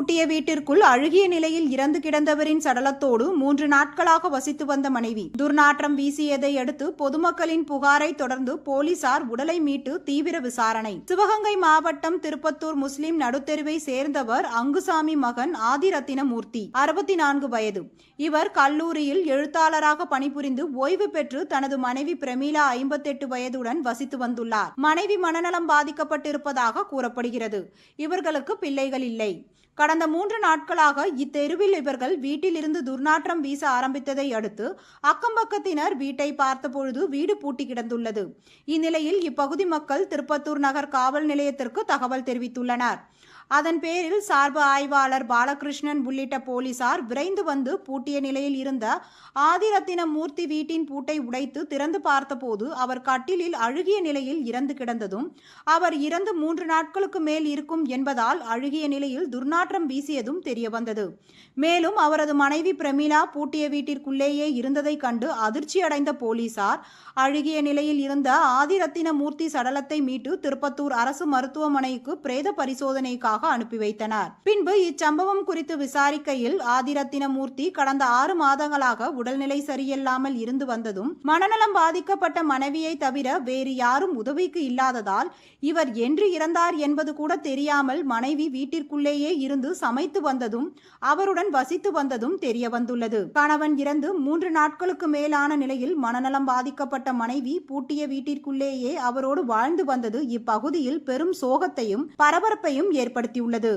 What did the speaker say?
பூட்டிய வீட்டிற்குள் அழுகிய நிலையில் இறந்து கிடந்தவரின் சடலத்தோடு 3 நாட்களாக வசித்து வந்த மனைவி துர்நாற்றம் வீசியதை அடுத்து பொதுமக்களின் புகாரை தொடர்ந்து போலீசார் உடலை மீட்டு தீவிர விசாரணை. சிவகங்கை மாவட்டம் திருப்பத்தூர் முஸ்லிம் நடுத்தெருவை சேர்ந்தவர் அங்குசாமி மகன் ஆதிரத்தினமூர்த்தி, 64 வயது. இவர் கல்லூரியில் எழுத்தாளராக பணிபுரிந்து ஓய்வு பெற்று தனது மனைவி பிரமீளா 58 வயதுடன் வசித்து வந்துள்ளார். மனைவி மனநலம் பாதிக்கப்பட்டிருப்பதாக கூறப்படுகிறது. இவர்களுக்கு பிள்ளைகள் இல்லை. கடந்த 3 நாட்களாக இத்தெருவில் இவர்கள் வீட்டில் இருந்து துர்நாற்றம் வீச ஆரம்பித்ததை அடுத்து அக்கம்பக்கத்தினர் வீட்டை பார்த்தபொழுது வீடு பூட்டி கிடந்துள்ளது. இந்நிலையில் இப்பகுதி மக்கள் திருப்பத்தூர் நகர் காவல் நிலையத்திற்கு தகவல் தெரிவித்துள்ளனர். அதன் பேரில் சார்பு ஆய்வாளர் பாலகிருஷ்ணன் உள்ளிட்ட போலீசார் விரைந்து வந்து பூட்டிய நிலையில் இருந்த ஆதிரத்தினமூர்த்தி வீட்டின் பூட்டை உடைத்து திறந்து பார்த்தபோது அவர் கட்டிலில் அழுகிய நிலையில் இறந்து கிடந்ததும், அவர் இறந்து 3 நாட்களுக்கு மேல் இருக்கும் என்பதால் அழுகிய நிலையில் துர்நாற்றம் வீசியதும் தெரியவந்தது. மேலும் அவரது மனைவி பிரமீளா பூட்டிய வீட்டிற்குள்ளேயே இருந்ததை கண்டு அதிர்ச்சி அடைந்த போலீசார் அழுகிய நிலையில் இருந்த ஆதிரத்தினமூர்த்தி சடலத்தை மீட்டு திருப்பத்தூர் அரசு மருத்துவமனைக்கு பிரேத பரிசோதனைக்காக அனுப்பி வைத்தனர். பின்பு இச்சம்பவம் குறித்து விசாரிக்கையில் ஆதிரத்தினமூர்த்தி கடந்த 6 மாதங்களாக உடல்நிலை சரியில்லாமல் இருந்து வந்ததும், மனநலம் பாதிக்கப்பட்ட மனைவியை தவிர வேறு யாரும் உதவிக்கு இல்லாததால் இவர் என்று இறந்தார் என்பது கூட தெரியாமல் மனைவி வீட்டிற்குள்ளேயே இருந்து சமைத்து வந்ததும் அவருடன் வசித்து வந்ததும் தெரிய வந்துள்ளது. கணவன் இறந்து 3 நாட்களுக்கு மேலான நிலையில் மனநலம் பாதிக்கப்பட்ட மனைவி பூட்டிய வீட்டிற்குள்ளேயே அவரோடு வாழ்ந்து வந்தது இப்பகுதியில் பெரும் சோகத்தையும் பரபரப்பையும் ஏற்படுத்தியுள்ளது.